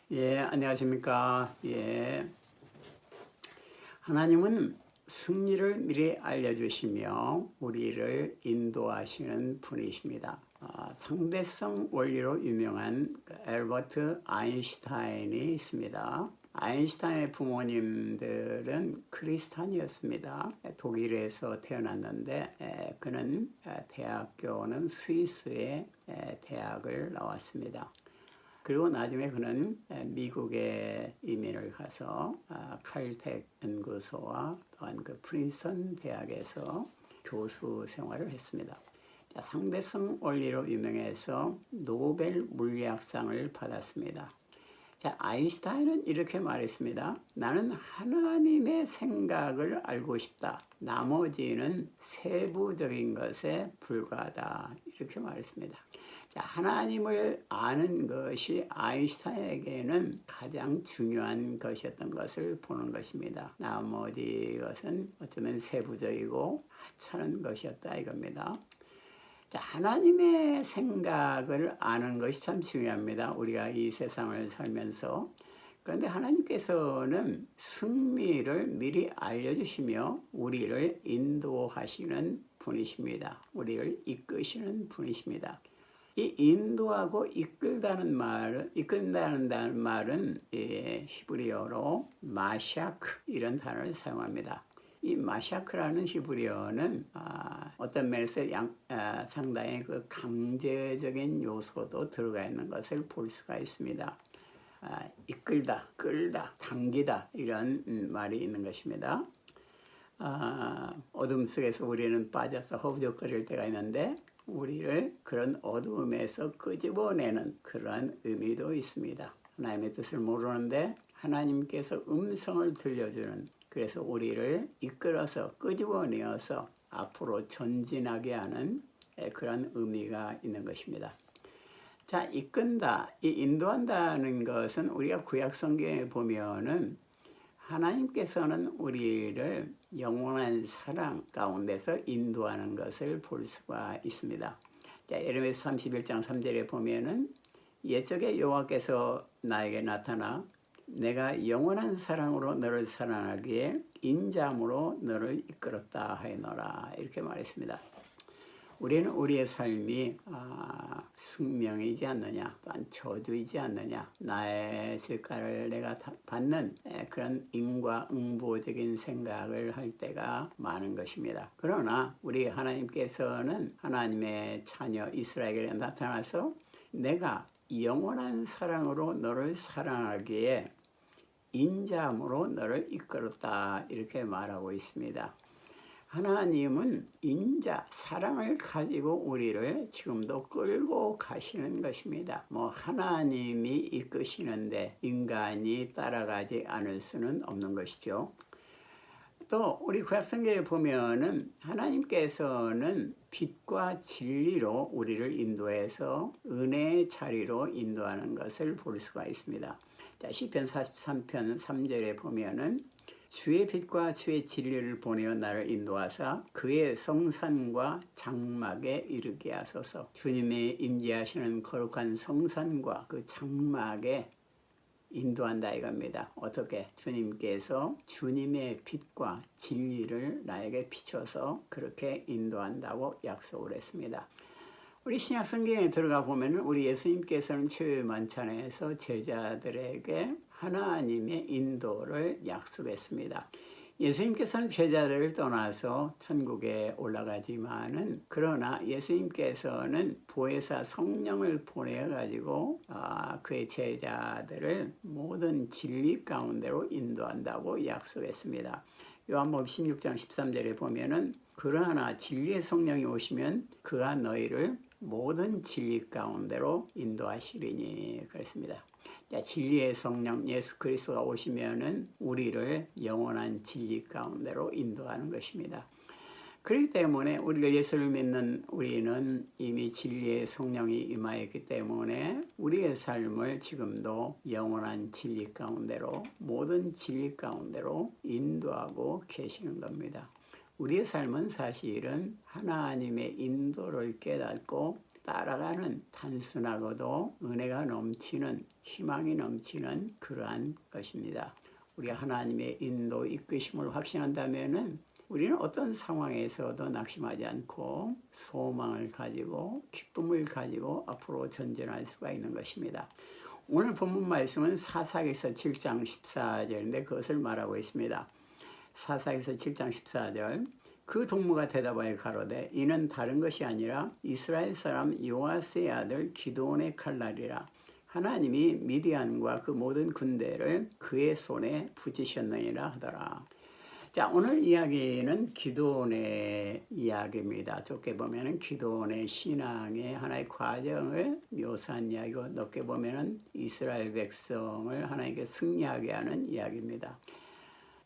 예, 안녕하십니까. 예. 하나님은 승리를 미리 알려주시며 우리를 인도하시는 분이십니다. 상대성 원리로 유명한 엘버트 아인슈타인이 있습니다. 아인슈타인의 부모님들은 크리스찬이었습니다. 독일에서 태어났는데 그는 대학교는 스위스의 대학을 나왔습니다. 그리고 나중에 그는 미국에 이민을 가서 칼텍 연구소와 또한 그 프린스턴 대학에서 교수 생활을 했습니다. 상대성 원리로 유명해서 노벨 물리학상을 받았습니다. 아인슈타인은 이렇게 말했습니다. 나는 하나님의 생각을 알고 싶다. 나머지는 세부적인 것에 불과하다. 이렇게 말했습니다. 하나님을 아는 것이 아인슈타인에게는 가장 중요한 것이었던 것을 보는 것입니다. 나머지 것은 어쩌면 세부적이고 하찮은 것이었다 이겁니다. 하나님의 생각을 아는 것이 참 중요합니다. 우리가 이 세상을 살면서. 그런데 하나님께서는 승리를 미리 알려주시며 우리를 인도하시는 분이십니다. 우리를 이끄시는 분이십니다. 이 인도하고 이끌다는 말은 히브리어로 마샤크 이런 단어를 사용합니다. 이 마샤크라는 히브리어는 어떤 면에서 상당히 그 강제적인 요소도 들어가 있는 것을 볼 수가 있습니다. 이끌다, 끌다, 당기다 이런 말이 있는 것입니다. 어둠 속에서 우리는 빠져서 허우적거릴 때가 있는데 우리를 그런 어두움에서 끄집어내는 그런 의미도 있습니다. 하나님의 뜻을 모르는데 하나님께서 음성을 들려주는, 그래서 우리를 이끌어서 끄집어내어서 앞으로 전진하게 하는 그런 의미가 있는 것입니다. 이끈다, 이 인도한다는 것은 우리가 구약 성경에 보면은 하나님께서는 우리를 영원한 사랑 가운데서 인도하는 것을 볼 수가 있습니다. 예레미야 31장 3절에 보면은 옛적에 여호와께서 나에게 나타나 내가 영원한 사랑으로 너를 사랑하기에 인자함으로 너를 이끌었다 하였노라 이렇게 말했습니다. 우리는 우리의 삶이 숙명이지 않느냐, 또한 저주이지 않느냐, 나의 질가를 내가 받는 그런 인과응보적인 생각을 할 때가 많은 것입니다. 그러나 우리 하나님께서는 하나님의 자녀 이스라엘에게 나타나서 내가 영원한 사랑으로 너를 사랑하기에 인자함으로 너를 이끌었다 이렇게 말하고 있습니다. 하나님은 인자, 사랑을 가지고 우리를 지금도 끌고 가시는 것입니다. 하나님이 이끄시는데 인간이 따라가지 않을 수는 없는 것이죠. 또 우리 구약성경에 보면은 하나님께서는 빛과 진리로 우리를 인도해서 은혜의 자리로 인도하는 것을 볼 수가 있습니다. 시편 43편 3절에 보면은 주의 빛과 주의 진리를 보내어 나를 인도하사 그의 성산과 장막에 이르게 하소서. 주님이 임재하시는 거룩한 성산과 그 장막에 인도한다 이겁니다. 어떻게? 주님께서 주님의 빛과 진리를 나에게 비춰서 그렇게 인도한다고 약속을 했습니다. 우리 신약 성경에 들어가 보면 우리 예수님께서는 최후의 만찬에서 제자들에게 하나님의 인도를 약속했습니다. 예수님께서는 제자들을 떠나서 천국에 올라가지만은 그러나 예수님께서는 보혜사 성령을 보내가지고 그의 제자들을 모든 진리 가운데로 인도한다고 약속했습니다. 요한복음 16장 13절에 보면은 그러나 진리의 성령이 오시면 그가 너희를 모든 진리 가운데로 인도하시리니 그랬습니다. 진리의 성령 예수 그리스도가 오시면은 우리를 영원한 진리 가운데로 인도하는 것입니다. 그렇기 때문에 우리가 예수를 믿는 우리는 이미 진리의 성령이 임하였기 때문에 우리의 삶을 지금도 영원한 진리 가운데로 모든 진리 가운데로 인도하고 계시는 겁니다. 우리의 삶은 사실은 하나님의 인도를 깨닫고 따라가는 단순하고도 은혜가 넘치는 희망이 넘치는 그러한 것입니다. 우리가 하나님의 인도 이끄심을 확신한다면은 우리는 어떤 상황에서도 낙심하지 않고 소망을 가지고 기쁨을 가지고 앞으로 전진할 수가 있는 것입니다. 오늘 본문 말씀은 사사기서 7장 14절인데 그것을 말하고 있습니다. 사사기서 7장 14절 그 동무가 대답하여 가로되 이는 다른 것이 아니라 이스라엘 사람 요아스의 아들 기드온의 칼날이라. 하나님이 미디안과 그 모든 군대를 그의 손에 붙이셨느니라 하더라. 자, 오늘 이야기는 기드온의 이야기입니다. 좁게 보면은 기드온의 신앙의 하나의 과정을 묘사한 이야기고, 넓게 보면은 이스라엘 백성을 하나님께 승리하게 하는 이야기입니다.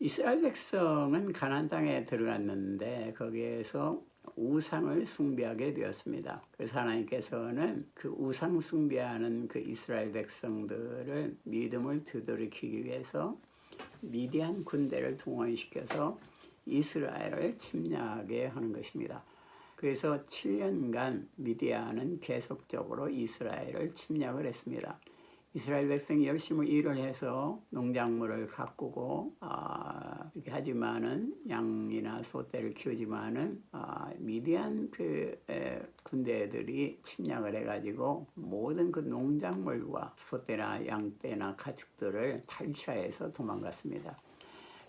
이스라엘 백성은 가나안 땅에 들어갔는데 거기에서 우상을 숭배하게 되었습니다. 그래서 하나님께서는 그 우상 숭배하는 그 이스라엘 백성들을 믿음을 되돌이키기 위해서 미디안 군대를 동원시켜서 이스라엘을 침략하게 하는 것입니다. 그래서 7년간 미디안은 계속적으로 이스라엘을 침략을 했습니다. 이스라엘 백성이 열심히 일을 해서 농작물을 가꾸고 이렇게 하지만은 양이나 소떼를 키우지만은 미디안 군대들이 침략을 해가지고 모든 그 농작물과 소떼나 양떼나 가축들을 탈취해서 도망갔습니다.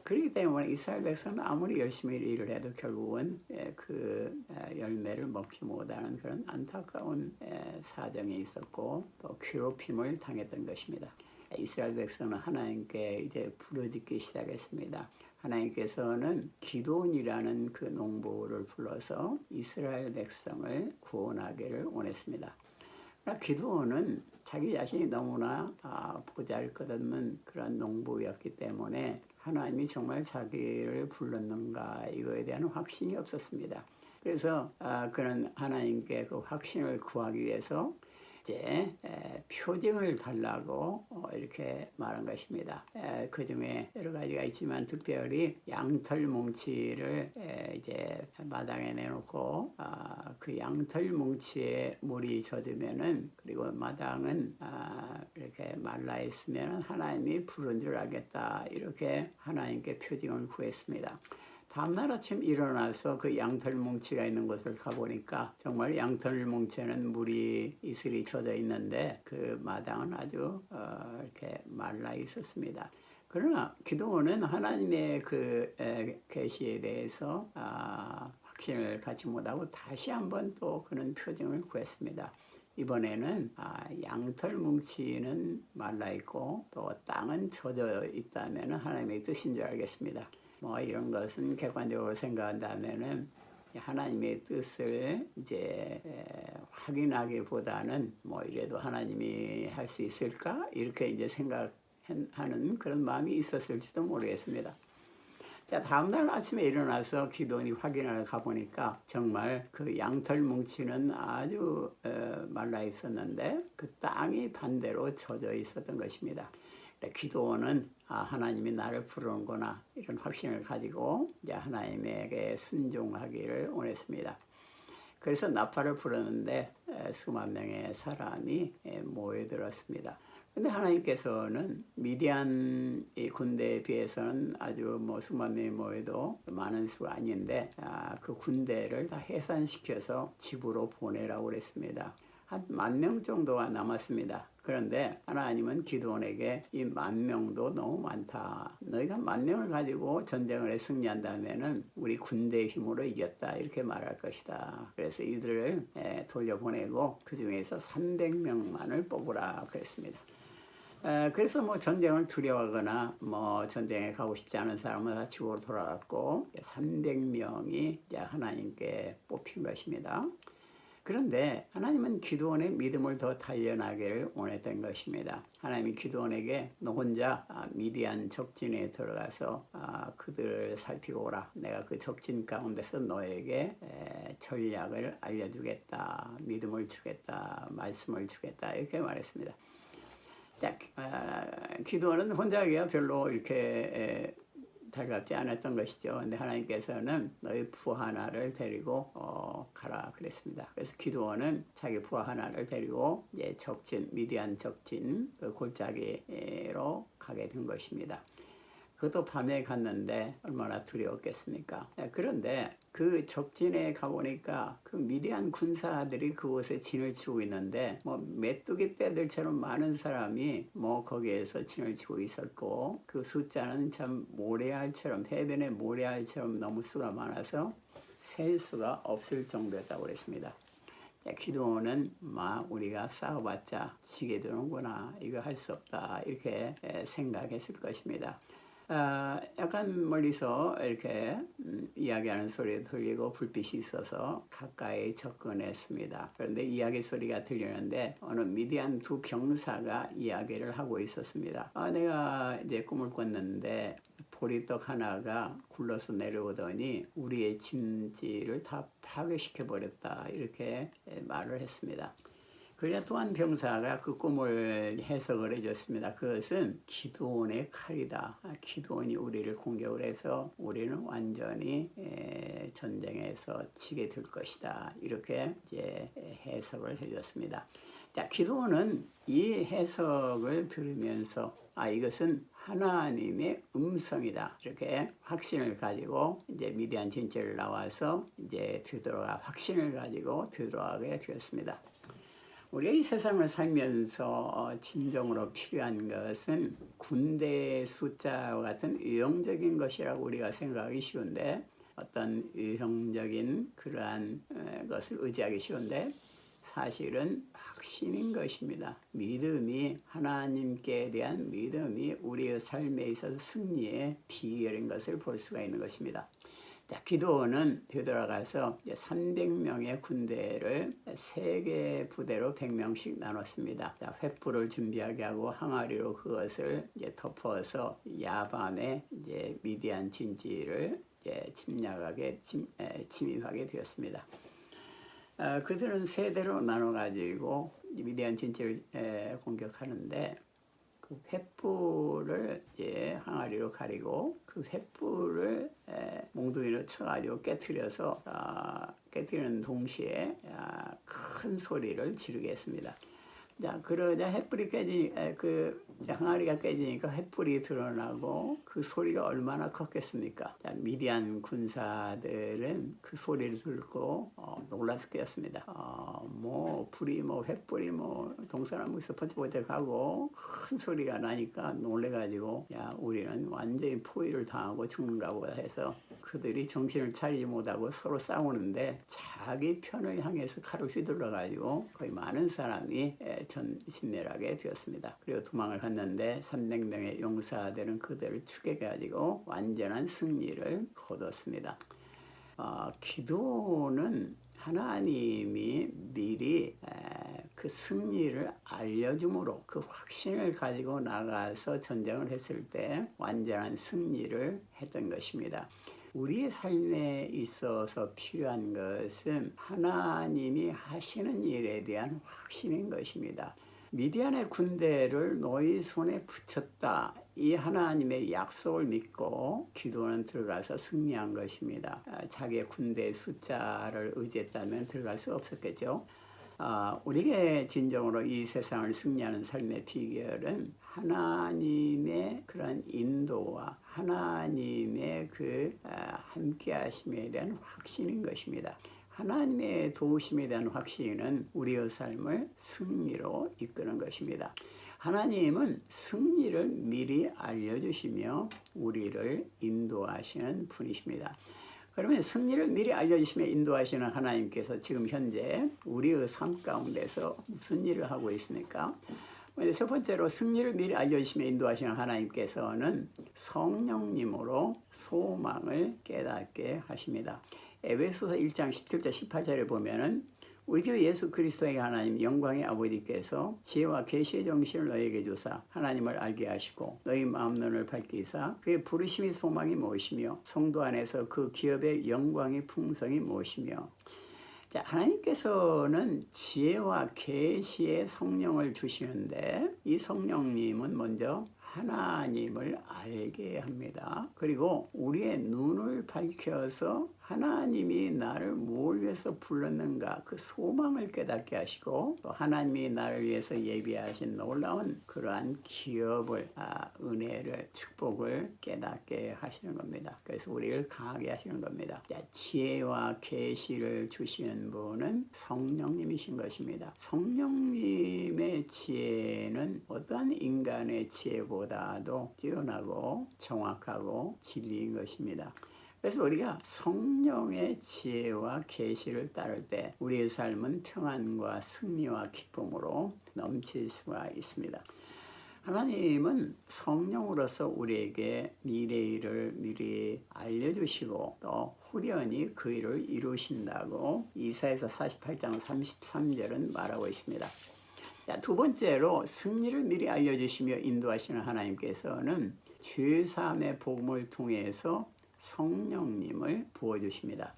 그렇기 때문에 이스라엘 백성은 아무리 열심히 일을 해도 결국은 그 열매를 먹지 못하는 그런 안타까운 사정이 있었고 또 괴롭힘을 당했던 것입니다. 이스라엘 백성은 하나님께 이제 부르짖기 시작했습니다. 하나님께서는 기드온이라는 그 농부를 불러서 이스라엘 백성을 구원하기를 원했습니다. 그러나 기드온은 자기 자신이 너무나 보잘것없는 그런 농부였기 때문에 하나님이 정말 자기를 불렀는가 이거에 대한 확신이 없었습니다. 그래서 그는 하나님께 그 확신을 구하기 위해서 이제 표징을 달라고 이렇게 말한 것입니다. 그 중에 여러 가지가 있지만 특별히 양털 뭉치를 이제 마당에 내놓고 그 양털 뭉치에 물이 젖으면은 그리고 마당은 이렇게 말라 있으면 하나님이 부른 줄 알겠다 이렇게 하나님께 표징을 구했습니다. 다음날 아침 일어나서 그 양털 뭉치가 있는 곳을 가보니까 정말 양털 뭉치에는 물이 이슬이 젖어 있는데 그 마당은 아주 이렇게 말라 있었습니다. 그러나 기드온은 하나님의 그 계시에 대해서 확신을 갖지 못하고 다시 한번 또 그는 표징을 구했습니다. 이번에는 양털 뭉치는 말라 있고 또 땅은 젖어 있다면 하나님의 뜻인 줄 알겠습니다. 뭐 이런 것은 객관적으로 생각한다면은 하나님의 뜻을 이제 확인하기보다는 뭐 이래도 하나님이 할 수 있을까 이렇게 이제 생각하는 그런 마음이 있었을지도 모르겠습니다. 자, 다음날 아침에 일어나서 기드온이 확인을 가보니까 정말 그 양털 뭉치는 아주 말라 있었는데 그 땅이 반대로 젖어 있었던 것입니다. 기드온은 하나님이 나를 부르는구나 이런 확신을 가지고 이제 하나님에게 순종하기를 원했습니다. 그래서 나팔을 불었는데 수만 명의 사람이 모여들었습니다. 그런데 하나님께서는 미디안 군대에 비해서는 아주 뭐 수만 명이 모여도 많은 수가 아닌데 그 군대를 다 해산시켜서 집으로 보내라고 그랬습니다. 한 10,000명 정도가 남았습니다. 그런데 하나님은 기드온에게 이 10,000명도 너무 많다. 너희가 10,000명을 가지고 전쟁을 해 승리한다면은 우리 군대의 힘으로 이겼다 이렇게 말할 것이다. 그래서 이들을 돌려보내고 그 중에서 300명만을 뽑으라 그랬습니다. 그래서 뭐 전쟁을 두려워하거나 뭐 전쟁에 가고 싶지 않은 사람은 다 집으로 돌아갔고 300명이 이제 하나님께 뽑힌 것입니다. 그런데 하나님은 기드온의 믿음을 더 단련하기를 원했던 것입니다. 하나님이 기드온에게 너 혼자 미디안 적진에 들어가서 그들을 살피고 오라. 내가 그 적진 가운데서 너에게 전략을 알려주겠다. 믿음을 주겠다. 말씀을 주겠다. 이렇게 말했습니다. 자, 기드온은 혼자 하기가 별로 이렇게 달갑지 않았던 것이죠. 근데 하나님께서는 너희 부하 하나를 데리고 가라 그랬습니다. 그래서 기드온은 자기 부하 하나를 데리고 이제 적진, 미디안 적진 그 골짜기로 가게 된 것입니다. 그것도 밤에 갔는데 얼마나 두려웠겠습니까? 그런데 그 적진에 가보니까 그 미디안 군사들이 그곳에 진을 치고 있는데 뭐 메뚜기 떼들처럼 많은 사람이 뭐 거기에서 진을 치고 있었고 그 숫자는 참 모래알처럼 해변의 모래알처럼 너무 수가 많아서 셀 수가 없을 정도였다고 그랬습니다. 기드온은 우리가 싸워봤자 지게 되는구나, 이거 할 수 없다, 이렇게 생각했을 것입니다. 약간 멀리서 이렇게 이야기하는 소리가 들리고 불빛이 있어서 가까이 접근했습니다. 그런데 이야기 소리가 들리는데 어느 미디안 두 병사가 이야기를 하고 있었습니다. 내가 이제 꿈을 꿨는데 보리떡 하나가 굴러서 내려오더니 우리의 진지를 다 파괴시켜 버렸다, 이렇게 말을 했습니다. 그러자 또 한 병사가 그 꿈을 해석을 해줬습니다. 그것은 기드온의 칼이다. 기드온이 우리를 공격을 해서 우리는 완전히 전쟁에서 지게 될 것이다, 이렇게 이제 해석을 해줬습니다. 자, 기드온은 이 해석을 들으면서 이것은 하나님의 음성이다, 이렇게 확신을 가지고 이제 미디안 진지를 나와서 이제 되돌아가 확신을 가지고 되돌아가게 되었습니다. 우리가 이 세상을 살면서 진정으로 필요한 것은 군대 숫자와 같은 유형적인 것이라고 우리가 생각하기 쉬운데, 어떤 유형적인 그러한 것을 의지하기 쉬운데 사실은 확신인 것입니다. 믿음이, 하나님께 대한 믿음이 우리의 삶에 있어서 승리의 비결인 것을 볼 수가 있는 것입니다. 자, 기드온은 되돌아가서 300명의 군대를 3개 부대로 100명씩 나눴습니다. 자, 횃불을 준비하게 하고 항아리로 그것을 이제 덮어서 야밤에 이제 미디안 진지를 이제 침입하게 되었습니다. 그들은 3대로 나눠가지고 미디안 진지를 공격하는데, 그 횃불을 이제 항아리로 가리고 그 횃불을 몽둥이로 쳐가지고 깨트려서 깨트리는 동시에 큰 소리를 지르게 했습니다. 자, 그러자 횃불이 항아리가 깨지니까 횃불이 드러나고 그 소리가 얼마나 컸겠습니까? 자, 미디안 군사들은 그 소리를 듣고 놀랐겠습니다. 불이 횃불이 동서남북에서 번쩍번쩍하고 큰 소리가 나니까 놀래가지고 우리는 완전히 포위를 당하고 죽는가 보다 해서 그들이 정신을 차리지 못하고 서로 싸우는데 자기 편을 향해서 칼을 휘둘러가지고 거의 많은 사람이 전신멸하게 되었습니다. 그리고 도망을 갔는데 300명의 용사들은 그들을 추격해가지고 완전한 승리를 거뒀습니다. 기드온은 하나님이 미리 그 승리를 알려줌으로 그 확신을 가지고 나가서 전쟁을 했을 때 완전한 승리를 했던 것입니다. 우리의 삶에 있어서 필요한 것은 하나님이 하시는 일에 대한 확신인 것입니다. 미디안의 군대를 너희 손에 붙였다, 이 하나님의 약속을 믿고 기드온은 들어가서 승리한 것입니다. 자기의 군대의 숫자를 의지했다면 들어갈 수 없었겠죠. 우리에게 진정으로 이 세상을 승리하는 삶의 비결은 하나님의 그런 인도와 하나님의 그 함께 하심에 대한 확신인 것입니다. 하나님의 도우심에 대한 확신은 우리의 삶을 승리로 이끄는 것입니다. 하나님은 승리를 미리 알려주시며 우리를 인도하시는 분이십니다. 그러면 승리를 미리 알려주시며 인도하시는 하나님께서 지금 현재 우리의 삶 가운데서 무슨 일을 하고 있습니까? 첫 번째로 승리를 미리 알려주시며 인도하시는 하나님께서는 성령님으로 소망을 깨닫게 하십니다. 에베소서 1장 17절 18절에 보면은 우리 주 예수 그리스도의 하나님 영광의 아버지께서 지혜와 계시의 정신을 너희에게 주사 하나님을 알게 하시고 너희 마음 눈을 밝히사 그의 부르심이 소망이 무엇이며 성도 안에서 그 기업의 영광의 풍성이 무엇이며. 자, 하나님께서는 지혜와 계시의 성령을 주시는데 이 성령님은 먼저 하나님을 알게 합니다. 그리고 우리의 눈을 밝혀서 하나님이 나를 뭘 위해서 불렀는가 그 소망을 깨닫게 하시고 또 하나님이 나를 위해서 예비하신 놀라운 그러한 기업을 은혜를 축복을 깨닫게 하시는 겁니다. 그래서 우리를 강하게 하시는 겁니다. 자, 지혜와 계시를 주시는 분은 성령님이신 것입니다. 성령님의 지혜는 어떠한 인간의 지혜보다도 뛰어나고 정확하고 진리인 것입니다. 그래서 우리가 성령의 지혜와 계시를 따를 때 우리의 삶은 평안과 승리와 기쁨으로 넘칠 수가 있습니다. 하나님은 성령으로서 우리에게 미래일을 미리 알려주시고 또 후련히 그 일을 이루신다고 이사야서 48장 33절은 말하고 있습니다. 자, 두 번째로 승리를 미리 알려주시며 인도하시는 하나님께서는 죄사함의 복음을 통해서 성령님을 부어주십니다.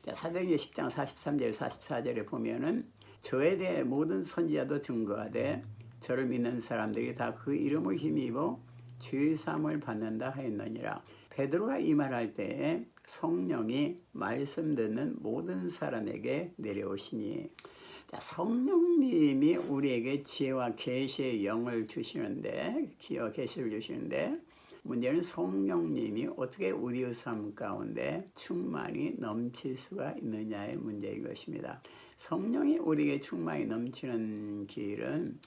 자, 사도행전 10장 43절 44절에 보면은 저에 대해 모든 선지자도 증거하되 저를 믿는 사람들이 다 그 이름을 힘입어 죄사함을 받는다 하였느니라. 베드로가 이 말할 때에 성령이 말씀 듣는 모든 사람에게 내려오시니, 자, 성령님이 우리에게 지혜와 계시의 영을 주시는데, 지혜와 계시를 주시는데, 문제는 성령님이 어떻게 우리의 삶 가운데 충만히 넘칠 수가 있느냐의 문제인 것입니다. 성령이 우리에게 충만히 넘치는 길은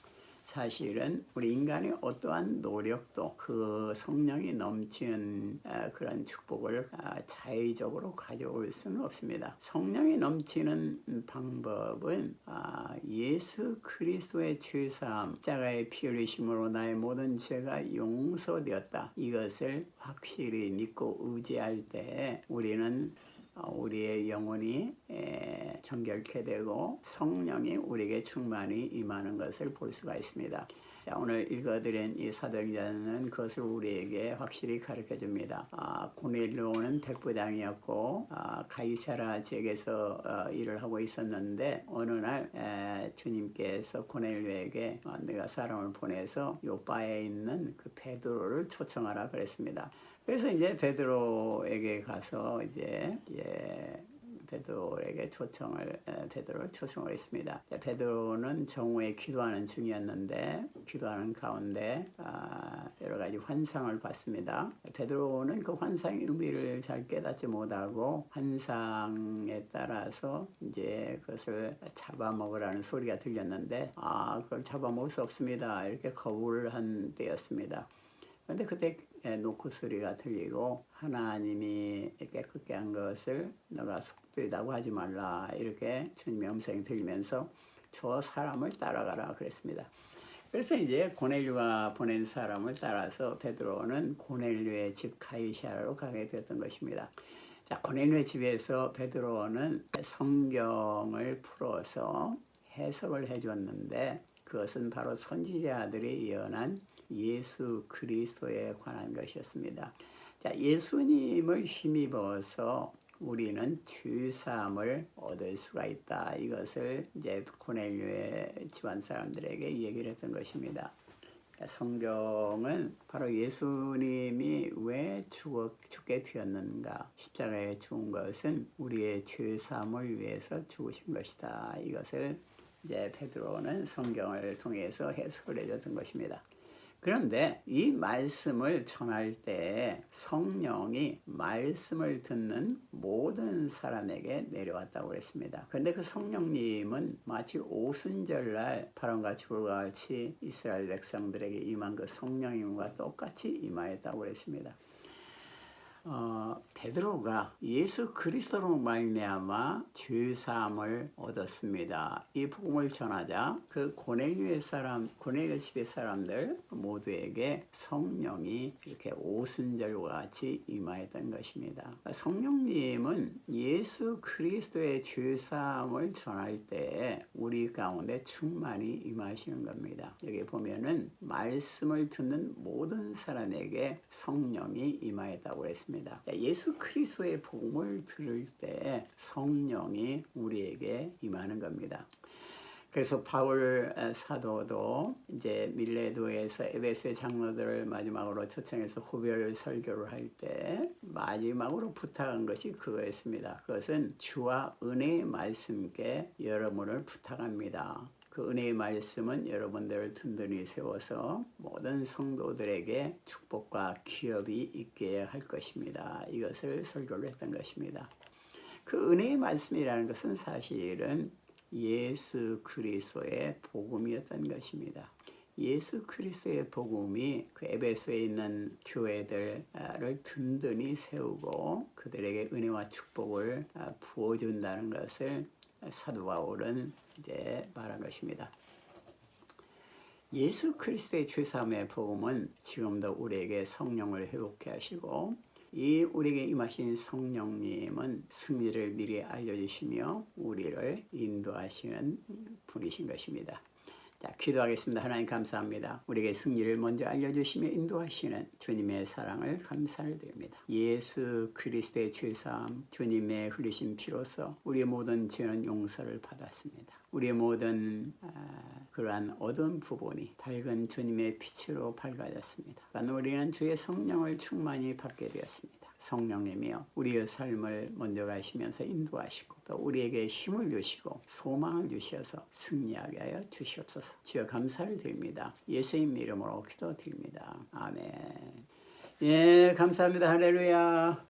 사실은 우리 인간의 어떠한 노력도 그 성령이 넘치는 그런 축복을 자의적으로 가져올 수는 없습니다. 성령이 넘치는 방법은 예수 그리스도의 죄사함, 십자가의 피 흘리심으로 나의 모든 죄가 용서되었다. 이것을 확실히 믿고 의지할 때 우리는 우리의 영혼이 정결케 되고 성령이 우리에게 충만히 임하는 것을 볼 수가 있습니다. 오늘 읽어드린 이 사도행전은 그것을 우리에게 확실히 가르쳐줍니다. 고넬료는 백부장이었고 가이사라 지역에서 일을 하고 있었는데 어느 날 주님께서 고넬료에게 내가 사람을 보내서 요바에 있는 그 베드로를 초청하라 그랬습니다. 그래서 이제 베드로에게 가서 이제 베드로에게 베드로를 초청을 했습니다. 베드로는 정오에 기도하는 중이었는데 기도하는 가운데 여러 가지 환상을 봤습니다. 베드로는 그 환상의 의미를 잘 깨닫지 못하고 환상에 따라서 이제 그것을 잡아먹으라는 소리가 들렸는데 그걸 잡아먹을 수 없습니다. 이렇게 거부를 한 때였습니다. 그런데 그때 노크 소리가 들리고 하나님이 깨끗게 한 것을 너가 속되다고 하지 말라 이렇게 주님의 음성이 들리면서 저 사람을 따라가라 그랬습니다. 그래서 이제 고넬료가 보낸 사람을 따라서 베드로는 고넬료의 집 가이사라로 가게 되었던 것입니다. 자, 고넬료의 집에서 베드로는 성경을 풀어서 해석을 해줬는데 그것은 바로 선지자들이 예언한 예수 그리스도에 관한 것이었습니다. 자, 예수님을 힘입어서 우리는 죄사함을 얻을 수가 있다. 이것을 이제 고넬료의 집안 사람들에게 얘기를 했던 것입니다. 성경은 바로 예수님이 왜 죽게 되었는가, 십자가에 죽은 것은 우리의 죄사함을 위해서 죽으신 것이다. 이것을 이제 베드로는 성경을 통해서 해석을 해줬던 것입니다. 그런데 이 말씀을 전할 때 성령이 말씀을 듣는 모든 사람에게 내려왔다고 했습니다. 그런데 그 성령님은 마치 오순절날 바람과 불과 같이 이스라엘 백성들에게 임한 그 성령님과 똑같이 임하였다고 했습니다. 베드로가 예수 그리스도로 말미암아 죄사함을 얻었습니다. 이 복음을 전하자 그 고넬료 집의 사람들 모두에게 성령이 이렇게 오순절과 같이 임하였던 것입니다. 성령님은 예수 그리스도의 죄사함을 전할 때 우리 가운데 충만히 임하시는 겁니다. 여기 보면은 말씀을 듣는 모든 사람에게 성령이 임하였다고 했습니다. 예수 그리스도의 복음을 들을 때 성령이 우리에게 임하는 겁니다. 그래서 바울 사도도 이제 밀레도에서 에베소의 장로들을 마지막으로 초청해서 후별 설교를 할 때 마지막으로 부탁한 것이 그거였습니다. 그것은 주와 은혜의 말씀께 여러분을 부탁합니다. 그 은혜의 말씀은 여러분들을 든든히 세워서 모든 성도들에게 축복과 기업이 있게 할 것입니다. 이것을 설교를 했던 것입니다. 그 은혜의 말씀이라는 것은 사실은 예수 그리스도의 복음이었던 것입니다. 예수 그리스도의 복음이 그 에베소에 있는 교회들을 든든히 세우고 그들에게 은혜와 축복을 부어준다는 것을 사도 바울은 이제 말한 것입니다. 예수 그리스도의 죄사함의 복음은 지금도 우리에게 성령을 회복케 하시고 이 우리에게 임하신 성령님은 승리를 미리 알려주시며 우리를 인도하시는 분이신 것입니다. 자, 기도하겠습니다. 하나님 감사합니다. 우리에게 승리를 먼저 알려주시며 인도하시는 주님의 사랑을 감사를 드립니다. 예수 그리스도의 죄사함, 주님의 흘리신 피로서 우리의 모든 죄는 용서를 받았습니다. 우리의 모든 그러한 어두운 부분이 밝은 주님의 빛으로 밝아졌습니다. 우리는 주의 성령을 충만히 받게 되었습니다. 성령님이여 우리의 삶을 먼저 가시면서 인도하시고 또 우리에게 힘을 주시고 소망을 주셔서 승리하게 하여 주시옵소서. 주여 감사를 드립니다. 예수님 이름으로 기도드립니다. 아멘. 예, 감사합니다. 할렐루야.